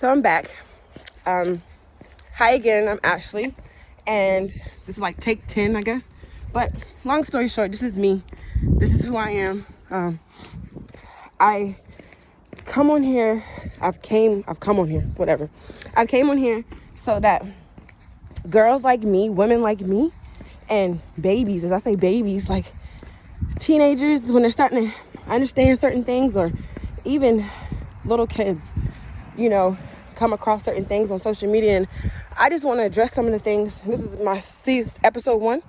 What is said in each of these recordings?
So I'm back. Hi again, I'm Ashley, and this is like take 10, I guess. But long story short, this is me. This is who I am. I come on here. I've come on here. It's whatever. I came on here so that girls like me, women like me, and babies, as I say babies, like teenagers, when they're starting to understand certain things, or even little kids, come across certain things on social media. And I just want to address some of the things. This is my episode 1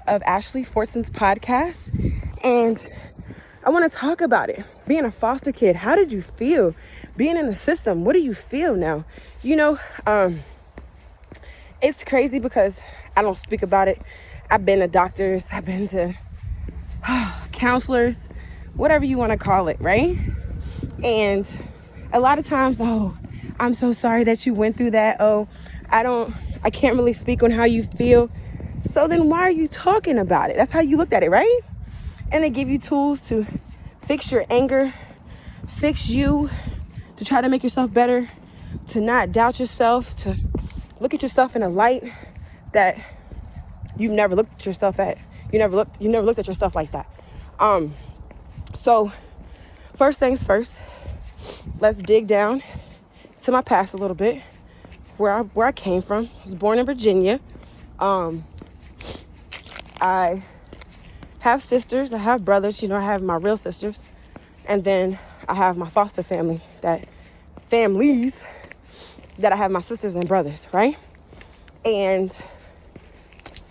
of Ashley Fortson's podcast. And I want to talk about it. Being a foster kid, how did you feel? Being in the system, what do you feel now? It's crazy because I don't speak about it. I've been to doctors, I've been to counselors, whatever you want to call it, right? And a lot of times, I'm so sorry that you went through that. I can't really speak on how you feel. So then why are you talking about it? That's how you looked at it, right? And they give you tools to fix your anger, fix you, to try to make yourself better, to not doubt yourself, to look at yourself in a light that you've never looked at yourself at. You never looked at yourself like that. So first things first, let's dig down to my past a little bit, where I came from. I was born in Virginia. I have sisters, I have brothers, I have my real sisters, and then I have my foster families that I have my sisters and brothers, right? And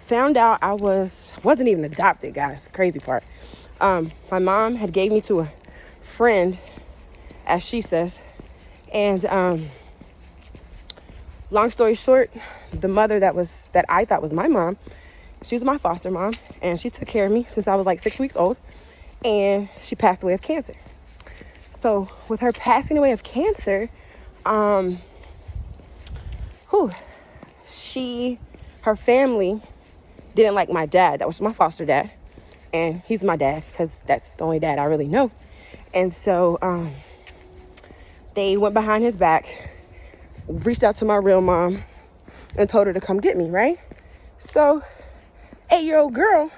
found out I wasn't even adopted, guys. Crazy part. My mom had gave me to a friend, as she says. And long story short, the mother that I thought was my mom, she was my foster mom, and she took care of me since I was like 6 weeks old, and she passed away of cancer. So with her passing away of cancer, her family didn't like my dad. That was my foster dad, and he's my dad because that's the only dad I really know. And so they went behind his back, reached out to my real mom, and told her to come get me, right? So 8-year-old girl,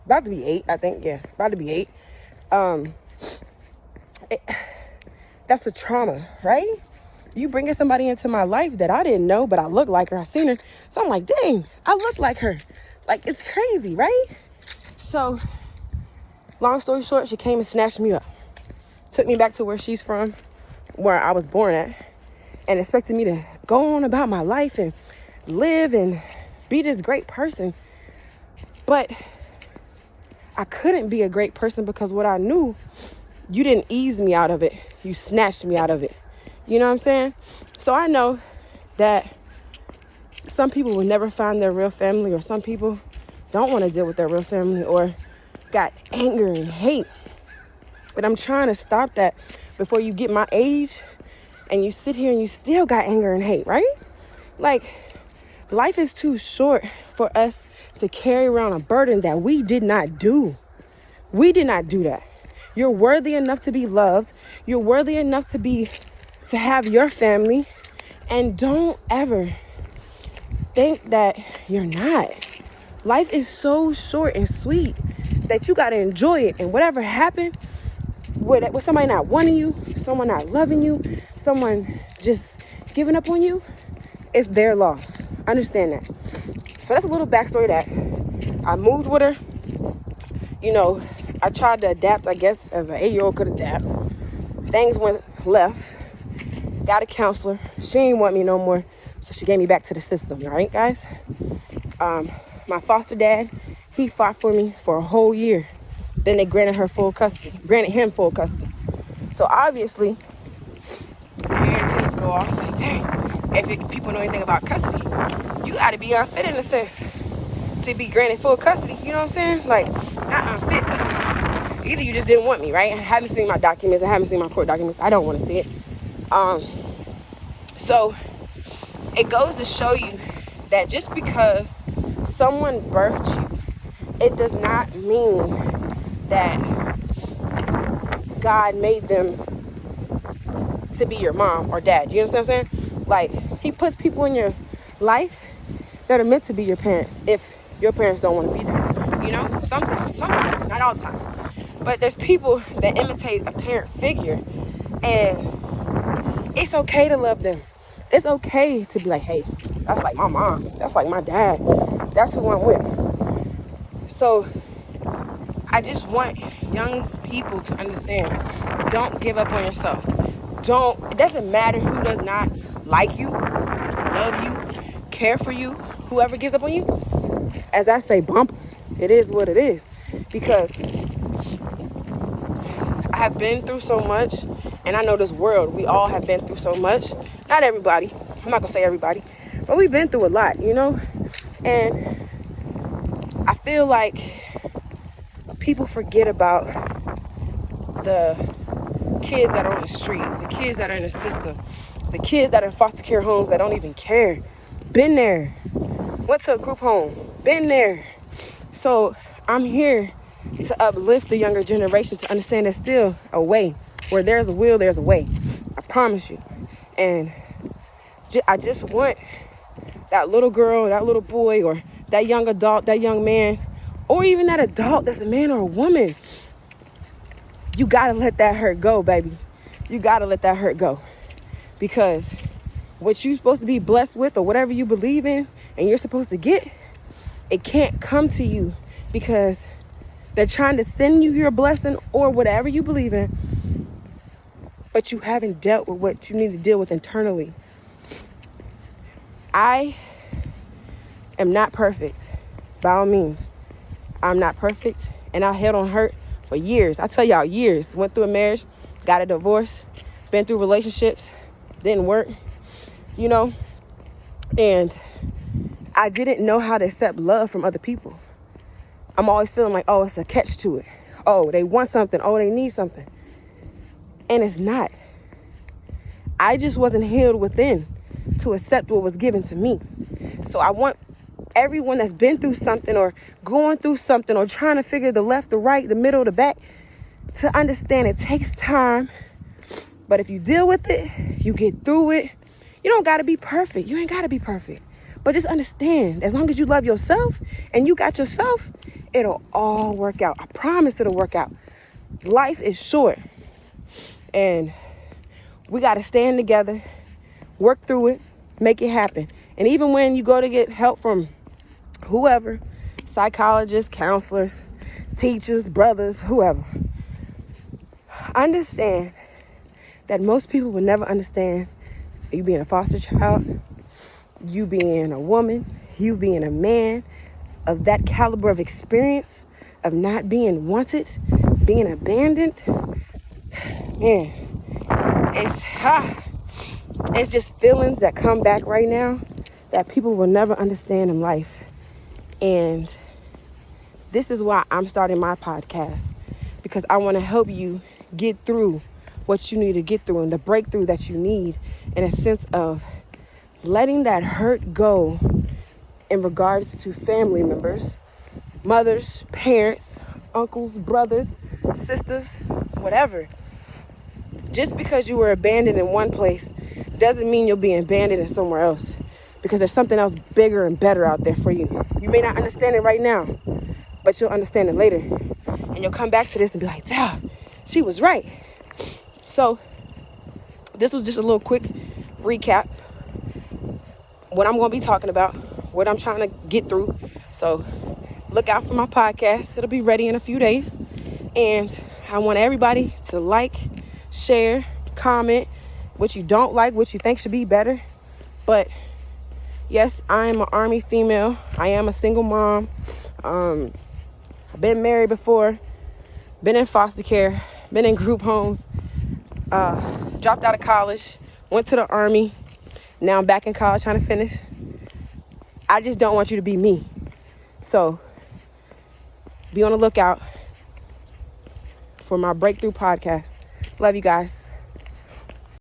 about to be 8, I think. Yeah, about to be 8. That's a trauma, right? You bringing somebody into my life that I didn't know, but I look like her. I seen her. So I'm like, dang, I look like her. Like, it's crazy, right? So long story short, she came and snatched me up. Took me back to where she's from, where I was born at, and expected me to go on about my life and live and be this great person. But I couldn't be a great person because what I knew, you didn't ease me out of it. You snatched me out of it. You know what I'm saying? So I know that some people will never find their real family, or some people don't want to deal with their real family, or got anger and hate. But I'm trying to stop that before you get my age and you sit here and you still got anger and hate, right? Like, life is too short for us to carry around a burden that we did not do. We did not do that. You're worthy enough to be loved. You're worthy enough to have your family. And don't ever think that you're not. Life is so short and sweet that you got to enjoy it. And whatever happened, with somebody not wanting you, someone not loving you, someone just giving up on you, it's their loss. Understand that. So that's a little backstory that I moved with her. I tried to adapt, I guess, as an 8-year-old could adapt. Things went left. Got a counselor. She didn't want me no more, so she gave me back to the system. All right, guys? My foster dad, he fought for me for a whole year. Then they granted him full custody. So obviously, your antennas go off. Like, dang, if people know anything about custody, you got to be unfit in a sense to be granted full custody. You know what I'm saying? Like, not unfit, but either you just didn't want me, right? I haven't seen my documents. I haven't seen my court documents. I don't want to see it. So it goes to show you that just because someone birthed you, it does not mean that God made them to be your mom or dad. You understand what I'm saying? Like, he puts people in your life that are meant to be your parents if your parents don't want to be there. You know, sometimes, not all the time. But there's people that imitate a parent figure, and it's okay to love them. It's okay to be like, hey, that's like my mom. That's like my dad. That's who I'm with. So I just want young people to understand, don't give up on yourself. It doesn't matter who does not like you, love you, care for you. Whoever gives up on you, as I say, bump them. It is what it is. Because I have been through so much, and I know this world, we all have been through so much. Not everybody. I'm not going to say everybody. But we've been through a lot, you know? And I feel like people forget about the kids that are on the street, the kids that are in the system, the kids that are in foster care homes that don't even care. Been there. Went to a group home. Been there. So I'm here to uplift the younger generation to understand there's still a way. Where there's a will, there's a way. I promise you. And I just want that little girl, that little boy, or that young adult, that young man, or even that adult that's a man or a woman. You got to let that hurt go, baby. You got to let that hurt go. Because what you're supposed to be blessed with, or whatever you believe in and you're supposed to get, it can't come to you because they're trying to send you your blessing or whatever you believe in, but you haven't dealt with what you need to deal with internally. I am not perfect, by all means. I'm not perfect, and I held on hurt for years. I tell y'all, years. Went through a marriage, got a divorce, been through relationships, didn't work, you know, and I didn't know how to accept love from other people. I'm always feeling like, oh, it's a catch to it. Oh, they want something. Oh, they need something. And it's not. I just wasn't healed within to accept what was given to me. So I want everyone that's been through something or going through something or trying to figure the left, the right, the middle, the back, to understand it takes time. But if you deal with it, you get through it. You don't got to be perfect. You ain't got to be perfect. But just understand, as long as you love yourself and you got yourself, it'll all work out. I promise it'll work out. Life is short. And we got to stand together, work through it, make it happen. And even when you go to get help from whoever, psychologists, counselors, teachers, brothers, whoever, understand that most people will never understand you being a foster child, you being a woman, you being a man of that caliber of experience, of not being wanted, being abandoned. Man, it's just feelings that come back right now that people will never understand in life. And this is why I'm starting my podcast, because I want to help you get through what you need to get through and the breakthrough that you need, in a sense of letting that hurt go in regards to family members, mothers, parents, uncles, brothers, sisters, whatever. Just because you were abandoned in one place doesn't mean you'll be abandoned in somewhere else, because there's something else bigger and better out there for you. You may not understand it right now, but you'll understand it later. And you'll come back to this and be like, damn, she was right. So this was just a little quick recap. What I'm going to be talking about, what I'm trying to get through. So look out for my podcast. It'll be ready in a few days. And I want everybody to like, share, comment what you don't like, what you think should be better. But yes, I am an Army female. I am a single mom. I've been married before, been in foster care, been in group homes, dropped out of college, went to the Army. Now I'm back in college trying to finish. I just don't want you to be me. So be on the lookout for my breakthrough podcast. Love you guys.